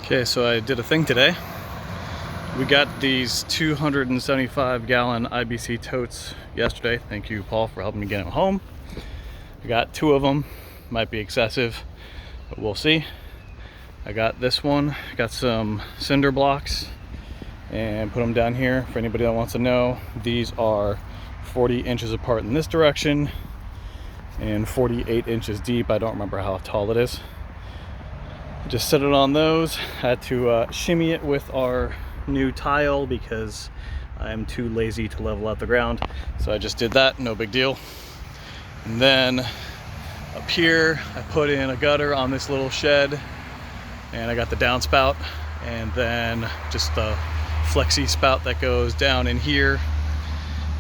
Okay, so I did a thing today. We got these 275-gallon IBC totes yesterday. Thank you, Paul, for helping me get them home. I got 2 of them. Might be excessive, but we'll see. I got this one. Got some cinder blocks and put them down here. For anybody that wants to know, these are 40 inches apart in this direction and 48 inches deep. I don't remember how tall it is. Just set it on those. Had to shimmy it with our new tile because I'm too lazy to level out the ground. So I just did that, no big deal. And then up here, I put in a gutter on this little shed, and I got the downspout, and then just the flexi spout that goes down in here.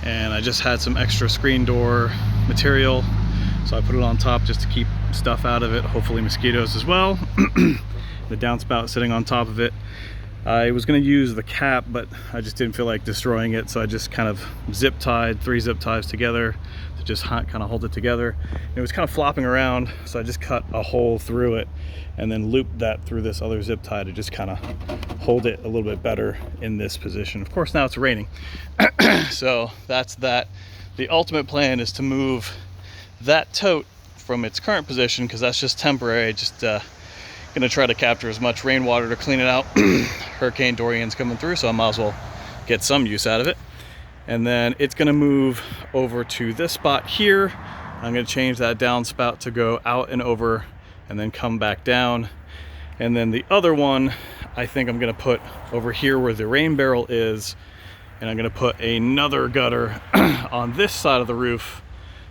And I just had some extra screen door material, so I put it on top just to keep stuff out of it, hopefully mosquitoes as well. The downspout sitting on top of it. I was going to use the cap, but I just didn't feel like destroying it, so I just kind of zip tied 3 zip ties together to just kind of hold it together. And it was kind of flopping around, so I just cut a hole through it and then looped that through this other zip tie to just kind of hold it a little bit better in this position. Of course, now it's raining. So that's that. The ultimate plan is to move that tote from its current position, because that's just temporary. Just gonna try to capture as much rainwater to clean it out. Hurricane Dorian's coming through, so I might as well get some use out of it. And then it's gonna move over to this spot here. I'm gonna change that downspout to go out and over and then come back down. And then the other one, I think I'm gonna put over here where the rain barrel is, and I'm gonna put another gutter on this side of the roof,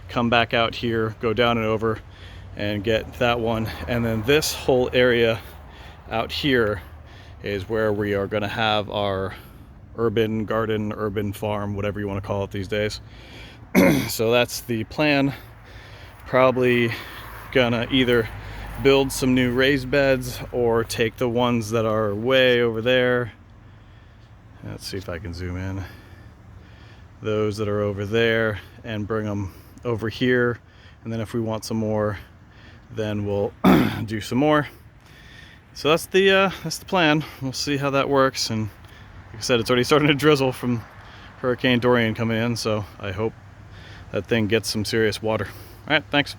come back out here, go down and over, and get that one. And then this whole area out here is where we are going to have our urban garden, urban farm, whatever you want to call it these days. So that's the plan. Probably gonna either build some new raised beds or take the ones that are way over there. Let's see if I can zoom in. Those that are over there, and bring them over here. And then if we want some more, then we'll do some more. So that's the plan. We'll see how that works. And like I said, it's already starting to drizzle from Hurricane Dorian coming in, so I hope that thing gets some serious water. All right, thanks.